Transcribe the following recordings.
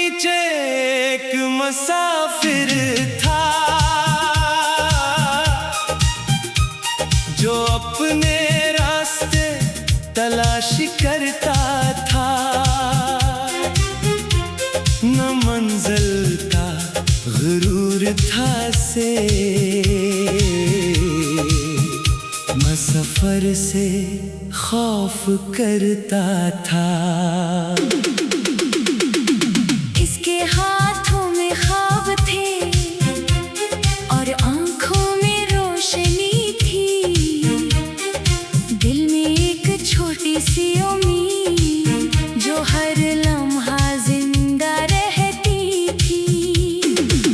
नीचे एक मुसाफिर था जो अपने रास्ते तलाश करता था। न मंजिल का गुरूर था से, मैं सफर से खौफ करता था। इसके हाथों में ख्वाब थे और आंखों में रोशनी थी। दिल में एक छोटी सी उम्मीद जो हर लम्हा जिंदा रहती थी।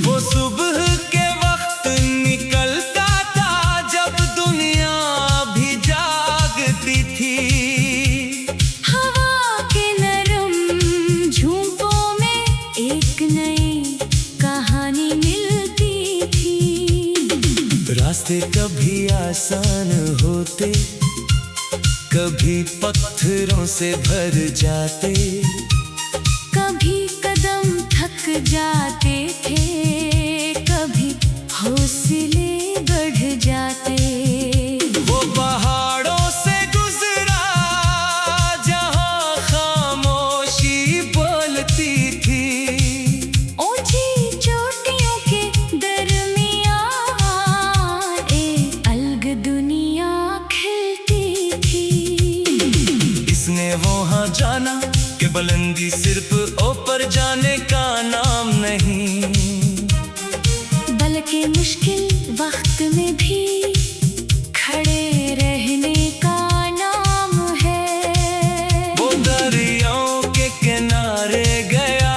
वो सुबह के वक्त निकलता था जब दुनिया भी जागती थी। हवा के नरम झोंकों में एक नई कहानी मिलती थी। रास्ते कभी आसान होते, कभी पत्थरों से भर जाते, कभी कदम थक जाते थे, कभी हौसले बढ़ जाते। वो पहाड़ों से गुजरा जहां खामोशी बोलती थी। ऊंची चोटियों के दरमियान एक अलग दुनिया खिलती थी। इसने वहां जाना कि बुलंदी सिर्फ ऊपर जाने का नाम नहीं, बल्कि मुश्किल वक्त में भी खड़े रहने का नाम है। वो दरियाओं के किनारे गया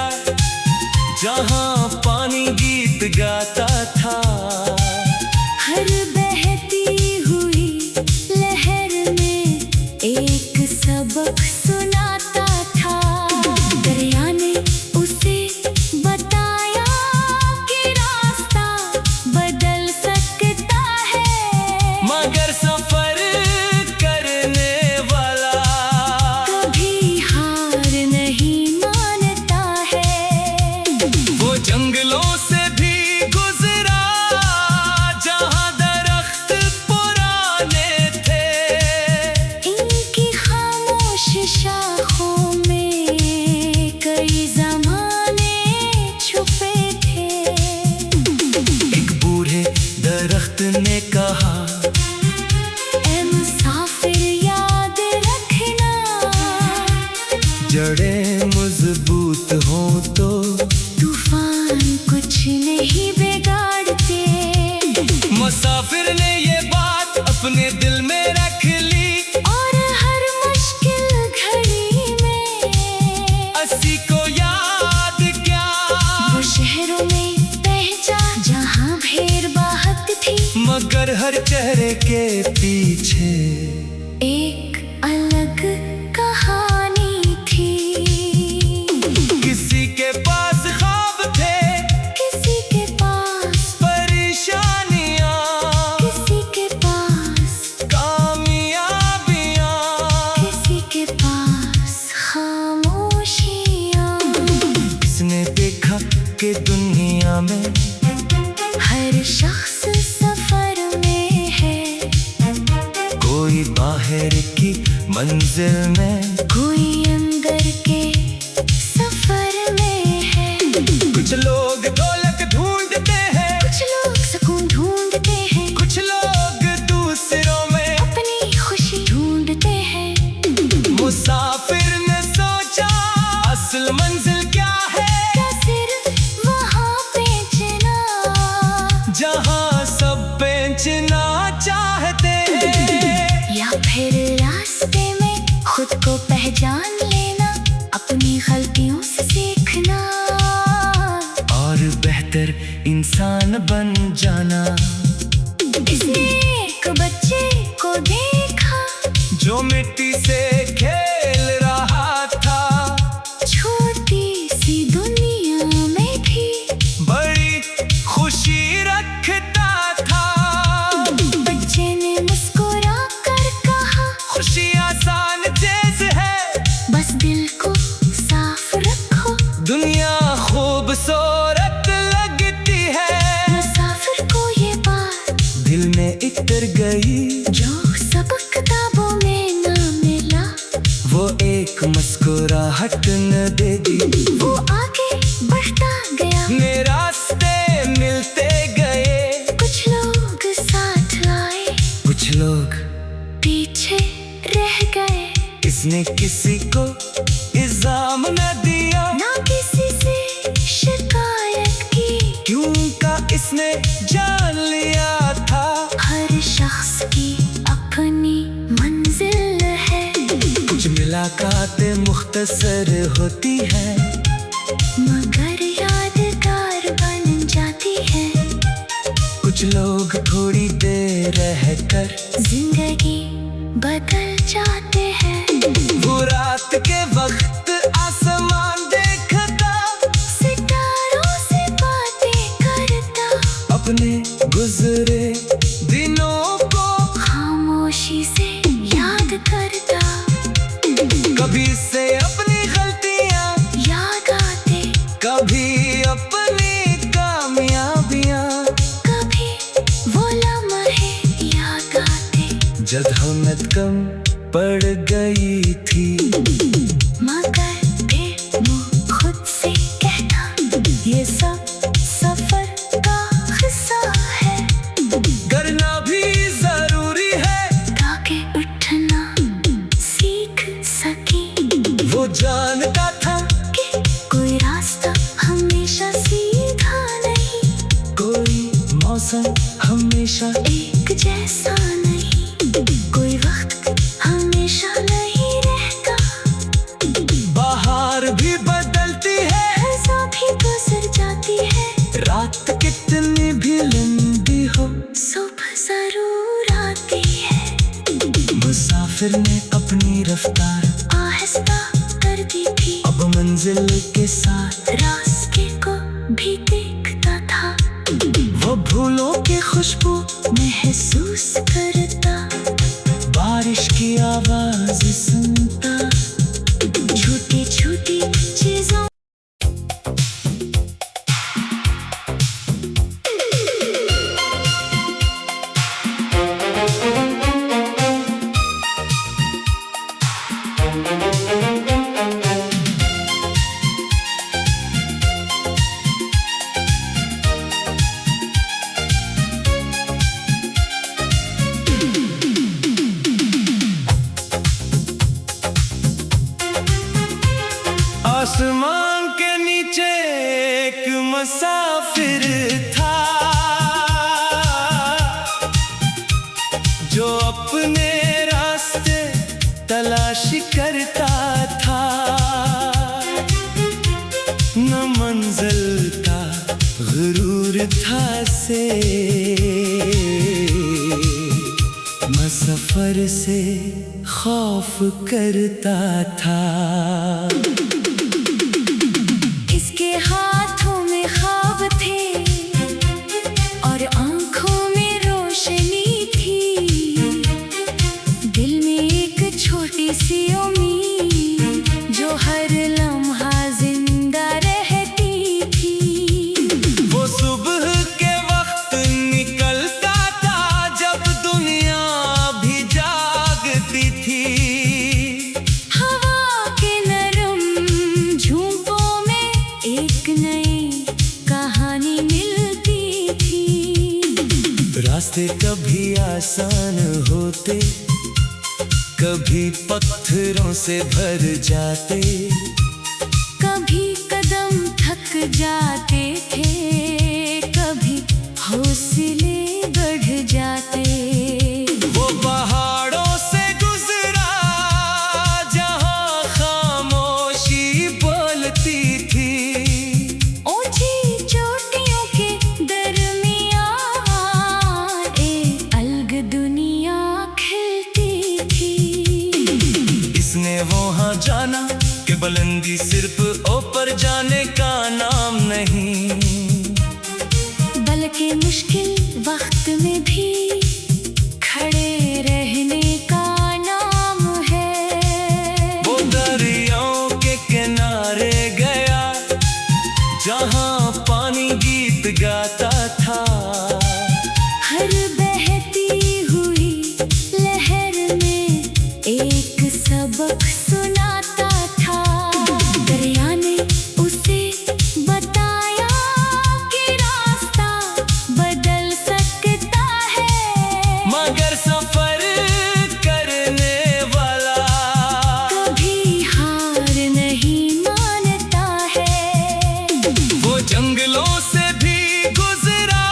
जहां पानी गीत गाता था। हर बहती हुई लहर में एक सबक सुनाता था। दरिया ने उसे बताया कि रास्ता बदल सकता है, मगर सफर करने वाला कभी हार नहीं मानता है। वो जंगलों से भी गुजरा जहां दरख्त पुराने थे। इनकी खामोश शाखों में कई ज़माने छुपे थे। एक बूढ़े दरख्त ने कहा, ऐ मुसाफिर याद रखना, जड़ें मजबूत हों तो तूफान कुछ नहीं बिगाड़ते। मुसाफिर ने ये बात अपने दिल में रख ली और हर मुश्किल घड़ी में अस्सी को याद क्या, वो शहरों में पहुंचा जहां भीड़ बाहत थी। मगर हर चेहरे के पीछे एक अलग कहानी थी। किसी के पास ख्वाब थे, किसी के पास परेशानियां, किसी के पास कामयाबियां। किसी के पास खामोशियां। इसने देखा कि दुनिया में हर शख्स सफर में है, कोई बाहर की मंजिल में, कोई अंदर के सफर में है। कुछ लोग दौलत ढूंढते हैं, कुछ लोग सुकून ढूंढते हैं, कुछ लोग दूसरों में अपनी खुशी ढूंढते हैं। मुसाफिर ने सोचा असल मंजिल क्या है। क्या सिर्फ वहाँ पे मुलाकातें मुख्तसर होती है, मगर यादगार बन जाती है। कुछ लोग थोड़ी देर रहकर जिंदगी बदल जाते हैं। वो रात के वक्त आसमान देखता, सितारों से बातें करता, अपने गुजरे दिनों को खामोशी से याद करता। कभी से अपनी गलतियां याद आते, कभी अपनी कामयाबियां, कभी वो लम्हे याद आते। जब हिम्मत कम पड़ गई थी, मगर फिर मुँह खुद से कहता, ये सब सफर का हिस्सा है। करना भी जरूरी है ताकि उठना सीख सके। वो जानता था कि कोई रास्ता हमेशा सीधा नहीं, कोई मौसम हमेशा एक जैसा नहीं, कोई वक्त हमेशा नहीं रहता। बाहर भी बदलती है, ऐसा भी गुजर जाती है। रात कितनी भी लंबी हो, सुबह जरूर आती है। मुसाफिर ने अपनी रफ्तार आहिस्ता कर दी थी, अब मंजिल के साथ रास्ते को भी देखता था। वो भूलों की खुशबू महसूस करता, बारिश की आवाज सुनता, छोटी छोटी चीजों आसमान के नीचे एक मुसाफिर था, जो अपने रास्ते तलाश करता था। न मंजिल का गुरूर था से, मैं सफर से खौफ करता था। इसके हाथों में ख्वाब थे और आंखों में रोशनी थी। दिल में एक छोटी सी उम्मीद जो हर लम्हा जिंदा रहती थी। वो सुबह के वक्त निकलता था, जब दुनिया भी जागती थी। हवा के नरम झोंकों में एक नई कहानी मिलती थी। रास्ते कभी आसान होते, कभी पत्थरों से भर जाते, कभी कदम थक जाते थे, कभी हौसले बढ़ जाते। वो पहाड़ों से गुजरा जहां खामोशी बोलती थी। ऊंची चोटियों के दरमियान एक अलग दुनिया खिलती थी। इसने वहां जाना कि बुलंदी सिर्फ ऊपर जाने का नाम नहीं, बल्कि मुश्किल वक्त में भी खड़े रहने का नाम है। वो दरियाओं के किनारे गया जहां पानी गीत गाता था। हर बहती हुई लहर में एक सबक सुनाता था। दरिया ने उसे बताया कि रास्ता बदल सकता है, मगर सफर करने वाला कभी हार नहीं मानता है। वो जंगलों से भी गुजरा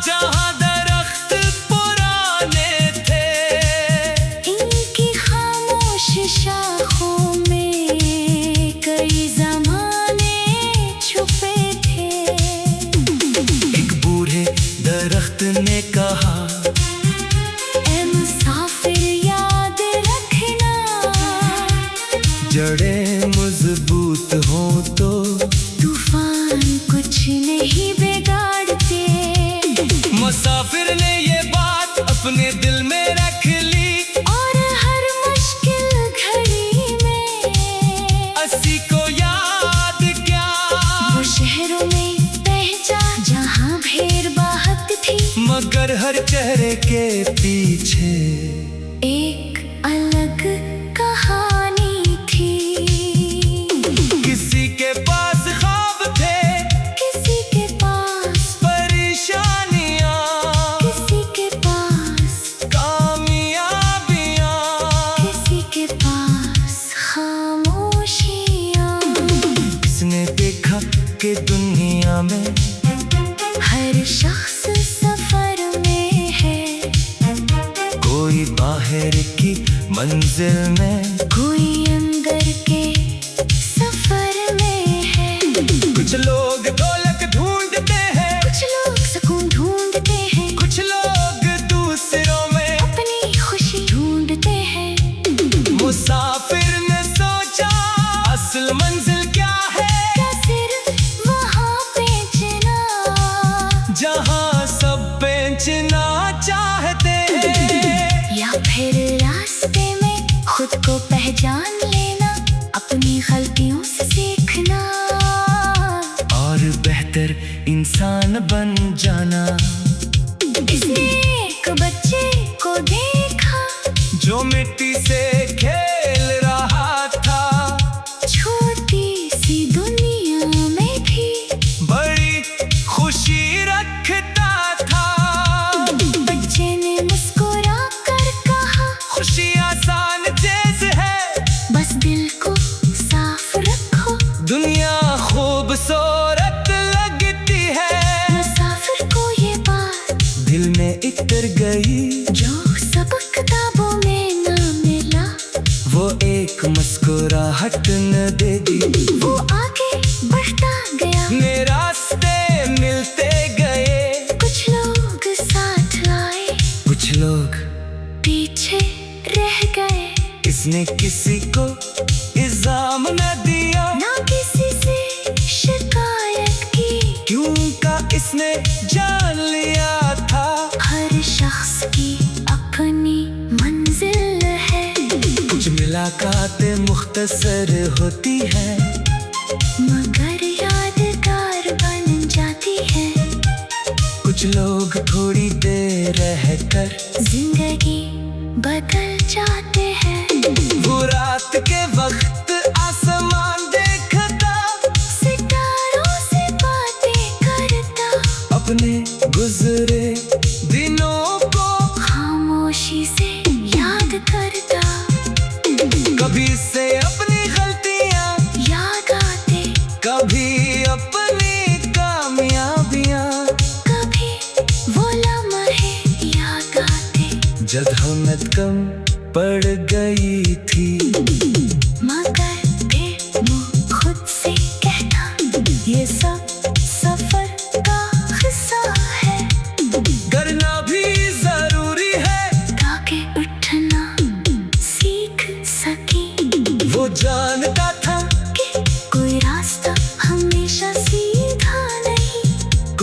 जहां दरख्त पुराने थे। इनकी खामोश शाख मगर हर चेहरे के पीछे एक अलग कहानी थी। किसी के पास ख्वाब थे, किसी के पास परेशानियां, किसी के पास कामयाबियां, किसी के पास खामोशियां। किसने देखा कि दुनिया में हर शख्स सफर में है, कोई बाहर की मंजिल में, कोई अंदर के सफर में है। कुछ लोग दौलत ढूंढते हैं, कुछ लोग सुकून ढूंढते हैं, कुछ लोग दूसरों में अपनी खुशी ढूंढते हैं। मुसाफिर ने सोचा असल मंजिल क्या है, क्या सिर्फ वहाँ बेचना, जहाँ सब बेचना चाहते हैं, या फिर रास्ते में खुद को पहचान लेना, अपनी गलतियों से सीखना और बेहतर इंसान बन जाना। इसने एक बच्चे को देखा जो मिट्टी से खेल रहा था, छोटी सी दुनिया में भी बड़ी खुशी रखता था। बच्चे ने मुस्कुरा कर कहा, खुशी आसान चीज है, बस दिल को साफ रखो। दुनिया खूबसूरत लगती है। मुसाफिर को ये बात दिल में उतर गई, जो सबक किताबों में न मिला, वो एक मुस्कुराहट न दे दी। वो आगे बढ़ता गया, नए रास्ते मिलते गए, कुछ लोग साथ आए, कुछ लोग पीछे रह गए। इसने किसी को इल्जाम न दिया, ना किसी से शिकायत की, क्यों का इसने जान लिया था। हर शख्स की अपनी मंजिल है, कुछ मुलाकातें मुख्तसर होती है, मगर यादगार बन जाती है। कुछ लोग थोड़ी देर रहकर जिंदगी बदल जाते हैं। वो रात के वक्त आसमान देखता, सितारों से बातें करता, अपने गुजरे दिनों को खामोशी से याद करता। कभी से अपनी गलतियां याद आते, कभी अपनी कामयाबियां, कभी वो लम्हे याद आते, जब हिम्मत कम पड़ गई थी। मगर फिर वो खुद से कहता, ये सब सफर का हिस्सा है, करना भी जरूरी है, ताकि उठना सीख सके। वो जानता था कि कोई रास्ता हमेशा सीधा नहीं,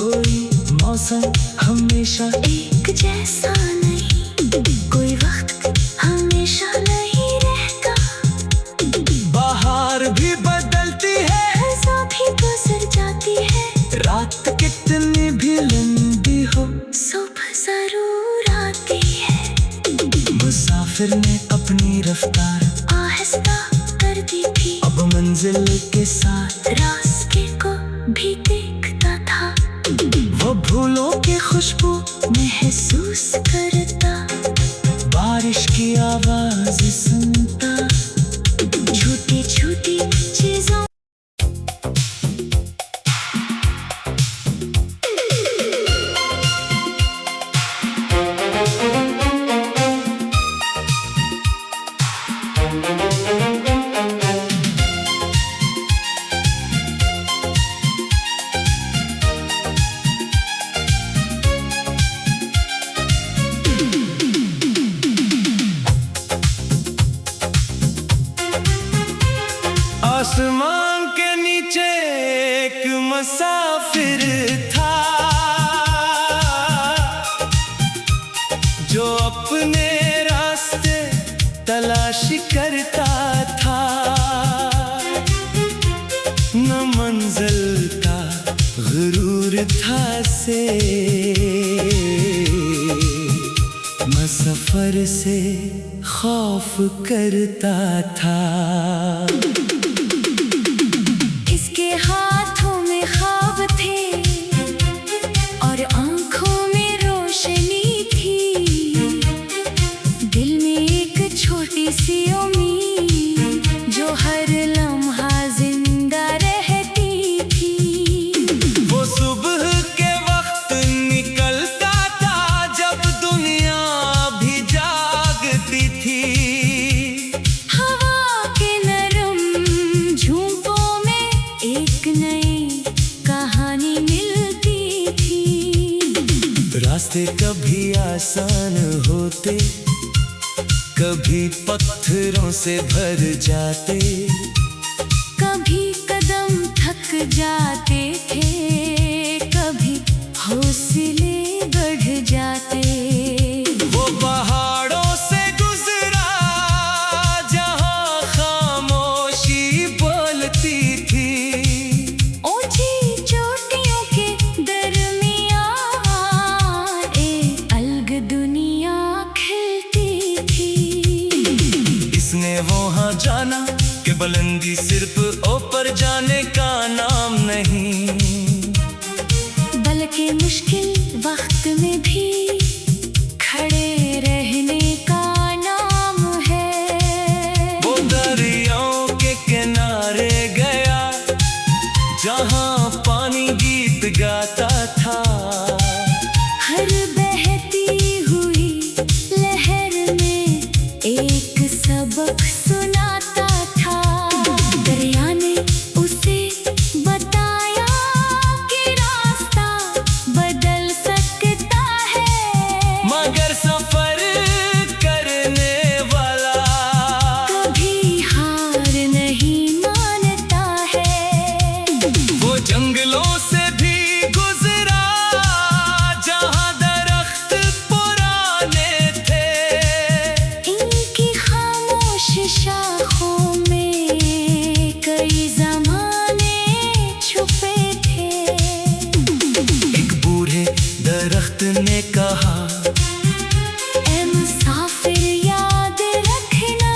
कोई मौसम हमेशा एक जैसा नहीं, कोई वक्त हमेशा नहीं रहता। बाहर भी बदलती है, खज़ां भी गुजर जाती है, रात कितनी भी लंबी हो, सुबह जरूर आती है। मुसाफिर ने अपनी रफ्तार आहिस्ता कर दी थी, अब मंजिल के साथ रास्ते को भी देखता था। वो भूलों की खुशबू महसूस करता, बारिश की आवाज सुनता, छोटी छोटी चीजों आसमान के नीचे एक मुसाफिर था, जो अपने रास्ते तलाश करता था। न मंजिल का गुरूर था से सफर से खौफ करता था। इसके हाथों में ख्वाब थे और आंखों में रोशनी थी। दिल में एक छोटी सी उम्मीद जो हर लम्हा जिंदा रहती थी। वो सुबह के वक्त निकलता था जब दुनिया भी जागती थी। हवा के नरम झोंकों में एक नई कहानी मिलती थी। रास्ते कभी आसान होते, कभी पत्थरों से भर जाते, कभी कदम थक जाते थे, कभी हौसले बढ़ जाते। वो पहाड़ों से गुजरा जहां खामोशी बोलती थी। ऊंची चोटियों के दरमियान एक अलग दुनिया खिलती थी। इसने वहां जाना कि बुलंदी सिर्फ ऊपर जाने का नाम नहीं, बल्कि मुश्किल वक्त में भी खड़े रहने का नाम है। वो दरियाओं के किनारे गया जहां पानी गीत गाता था। हर बहती हुई लहर में एक सबक सुनाता था। दरिया ने उसे बताया कि रास्ता बदल सकता है, मगर सफर करने वाला कभी हार नहीं मानता है। वो जंगलों से भी गुजरा जहां दरख्त पुराने थे। इनकी खामोश शाखों में कई ज़माने छुपे थे। एक बूढ़े दरख्त ने कहा, ऐ मुसाफिर याद रखना,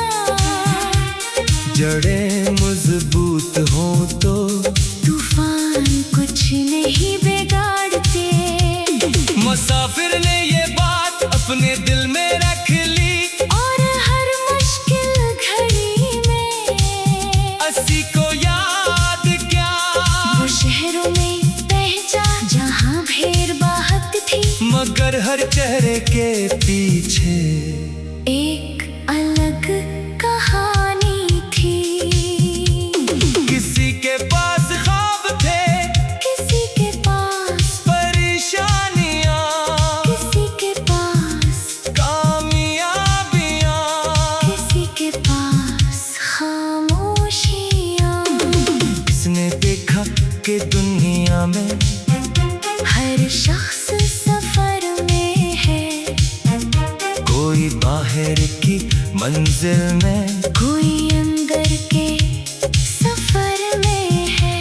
जड़ें मजबूत हों तो तूफान कुछ नहीं बिगाड़ते। मुसाफिर ने ये बात अपने दिल में रख ली और हर मुश्किल घड़ी में अस्सी को याद क्या। वो शहरों में पहुंचा जहां भीड़ बाहत थी, मगर हर चेहरे के पीछे एक अलग कहानी थी। किसी के पास ख्वाब थे, किसी के पास परेशानियां, किसी के पास कामयाबियां। किसी के पास खामोशियां। इसने देखा कि दुनिया में हर शख्स सफर में है, कोई बाहर की मंजिल में, कोई अंदर के सफर में है।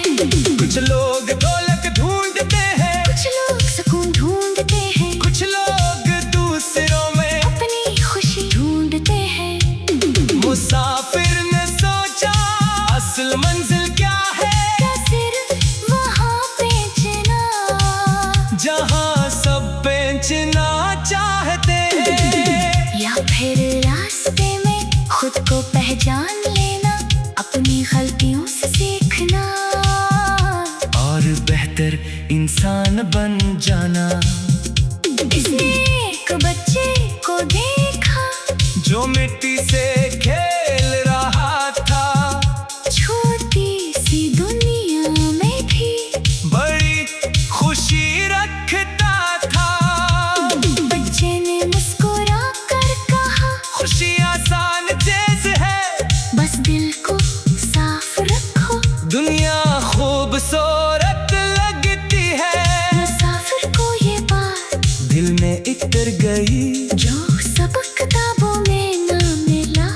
कुछ लोग दौलत ढूंढते हैं, कुछ लोग सुकून ढूंढते हैं, कुछ लोग दूसरों में। अपनी खुशी ढूंढते हैं। मुसाफिर ने सोचा असल मंजिल क्या है, क्या सिर्फ वहाँ बेचना, जहां सब बेचना चाहते हैं। या फिर रास्ते में खुद को पहचान लेना, अपनी गलतियों से सीखना और बेहतर इंसान बन जाना। इसने एक बच्चे को देखा जो मिट्टी से खेल रहा था, छोटी सी दुनिया में भी बड़ी खुशी रखता था। बच्चे ने मुस्कुरा कर कहा, खुशी आसान चीज है, बस दिल को साफ रखो। दुनिया खूबसूरत लगती है। मुसाफिर को ये बात दिल में इतर गई, जो सब किताबों में ना मिला।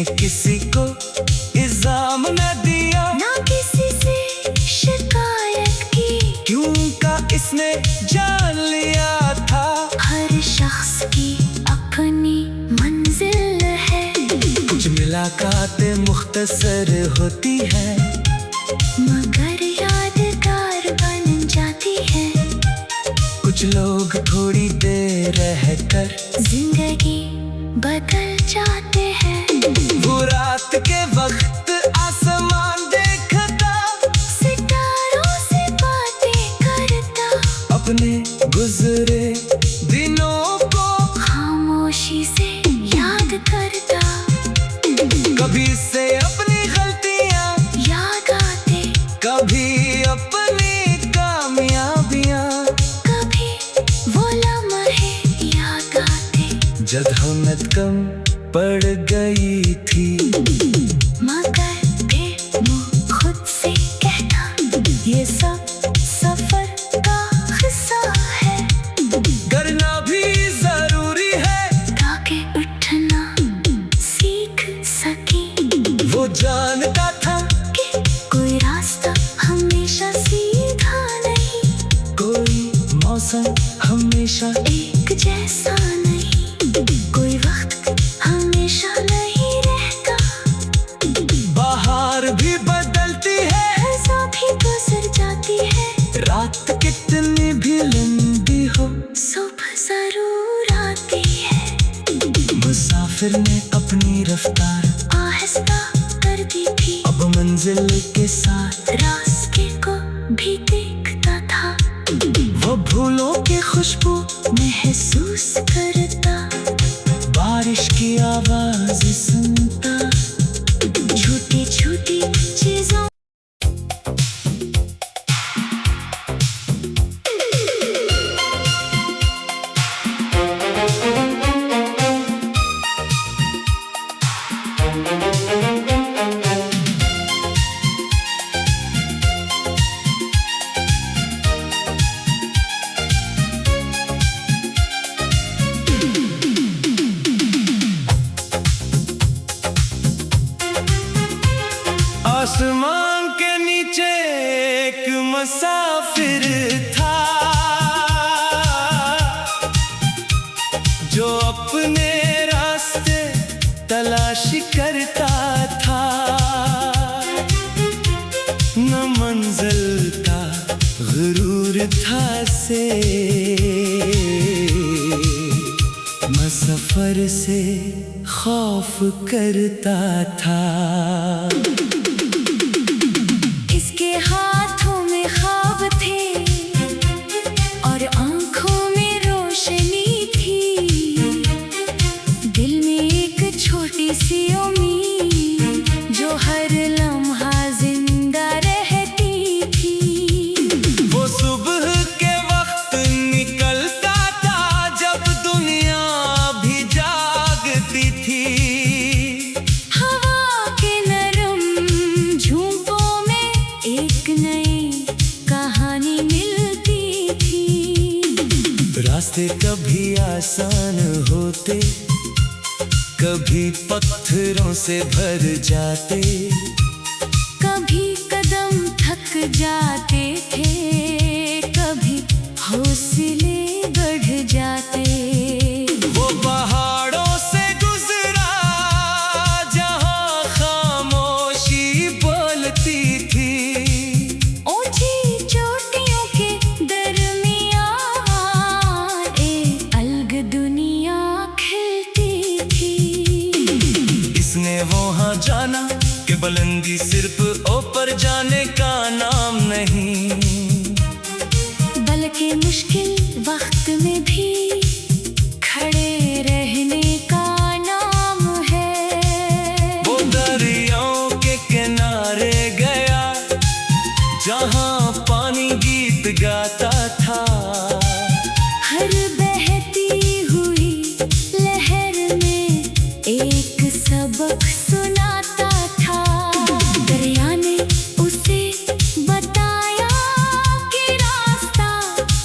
इसने किसी को इल्जाम न दिया, ना किसी से शिकायत की, क्यों का इसने जान लिया था। हर शख्स की अपनी मंजिल है, कुछ मुलाकातें मुख्तसर होती है, मगर यादगार बन जाती है। कुछ लोग थोड़ी देर रहकर जिंदगी बदल जाते हैं। वो रात के वक्त आसमान देखता, सितारों से बातें करता, अपने गुजरे दिनों को खामोशी से याद करता। कभी से अपनी गलतियां याद आते, कभी अपनी कामयाबियां, कभी वो लम्हे याद आते, जब हमत कम पड़ गई थी। मगर फिर वो खुद से कहता, ये सब सफर का हिस्सा है, करना भी जरूरी है, ताकि उठना सीख सके। वो जानता था कि कोई रास्ता हमेशा सीधा नहीं, कोई मौसम हमेशा एक जैसा नहीं, कोई वक्त हमेशा नहीं रहता। बाहर भी बदलती है, खज़ां भी गुजर जाती है, रात कितनी भी लंबी हो, सुबह जरूर आती है। मुसाफिर ने अपनी रफ्तार आहिस्ता कर दी थी, अब मंजिल के साथ रास्ते को भी देखता था। वो भूलों की खुशबू महसूस करता, बारिश की आवाज सुनता, छोटी छोटी चीजों आसमान के नीचे एक मुसाफिर था, जो अपने रास्ते तलाश करता था। न मंजिल का गुरूर था से, मैं सफर से खौफ करता था। इसके हाथों में ख्वाब थे और आंखों में रोशनी थी, दिल में एक छोटी सी उम्मीद जो हर लम्हा जिंदा रहती थी। वो सुबह के वक्त निकलता था, जब दुनिया भी जागती थी। हवा के नरम झोंकों में एक नई कहानी मिलती थी। रास्ते कभी आसान होते, कभी पत्थरों से भर जाते, कभी कदम थक जाते थे, कभी हौसले बढ़ जाते। वो पहाड़ों से गुजरा जहां खामोशी बोलती थी। ऊंची चोटियों के दरमियान एक अलग दुनिया खिलती थी। इसने वहां जाना कि बुलंदी सिर्फ ऊपर जाने का नाम नहीं, बल्कि मुश्किल वक्त में भी खड़े रहने का नाम है। वो दरियाओं के किनारे गया, जहां पानी गीत गाता था। हर बहती हुई लहर में एक सबक सुनाता था। दरिया ने उसे बताया कि रास्ता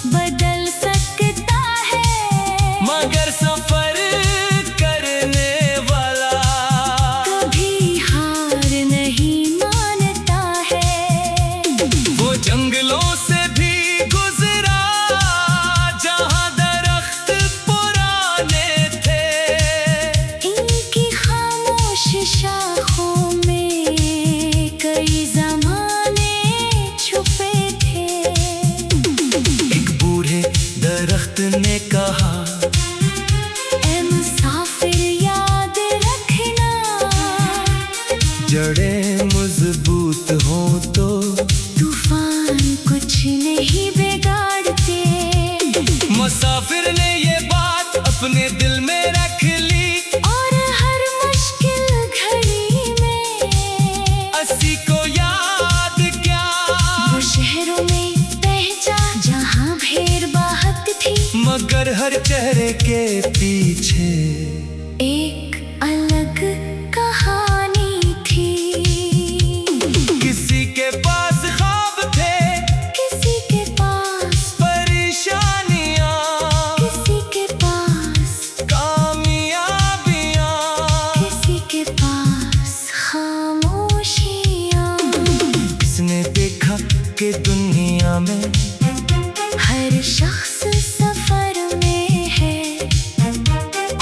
बदल सकता है, मगर सफर करने वाला दिलों से भी गुजरा जहां दरख्त पुराने थे। इनकी खामोश शाखों में कई ज़माने छुपे थे। एक बूढ़े दरख्त ने कहा, ऐ मुसाफिर याद रखना, जड़ें मजबूत हो तो तूफान कुछ नहीं बिगाड़ते। मुसाफिर ने ये बात अपने दिल में रख ली, और हर मुश्किल घड़ी में अस्सी को याद क्या, वो शहरों में पहचा जहाँ भीड़ बाहत थी। मगर हर चेहरे के पीछे एक अलग कहानी थी। किसी के पास ख्वाब थे, किसी के पास परेशानियां, किसी के पास कामयाबियां। किसी के पास खामोशियाँ। किसने देखा कि दुनिया में हर शख्स सफर में है,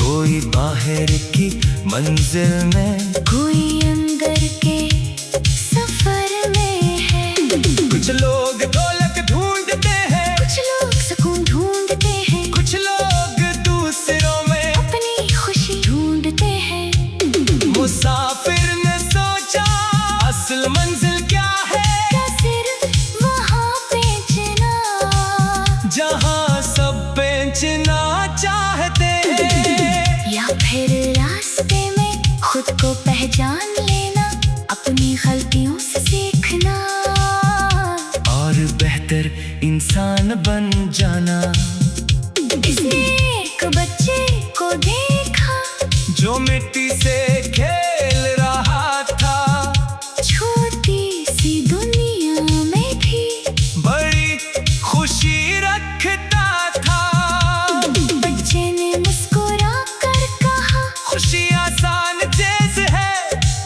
कोई बाहर की मंजिल में, कोई अंदर के सफर में है। कुछ लोग दौलत ढूंढते हैं, कुछ लोग सुकून ढूंढते हैं, कुछ लोग दूसरों में अपनी खुशी ढूंढते हैं। मुसाफिर ने सोचा असल मंजिल क्या है, क्या सिर्फ वहाँ बेचना, जहां सब बेचना चाहते हैं। या फिर रास्ते में खुद को पहचान लेना, अपनी गलतियों से सीखना, और बेहतर इंसान बन जाना। इसने एक बच्चे को देखा, जो मिट्टी से खेल रहा था, छोटी सी दुनिया में भी बड़ी खुशी रखता था। बच्चे ने मुस्कुरा कर कहा, खुशी आसान चीज है,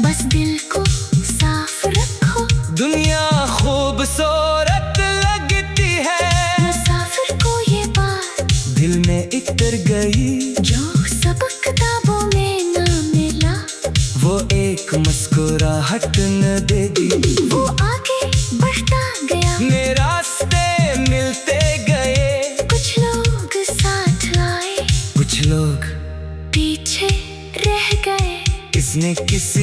बस दिल को साफ रखो। दुनिया खूबसूरत लगती है। मुसाफिर को ये बात दिल में इतर गई, जो सबक किताबों में न मिला, वो एक मुस्कुराहट न देगी। वो आगे बढ़ता गया। मेरे रास्ते मिलते गए, कुछ लोग साथ आए, कुछ लोग पीछे रह गए। किसने किस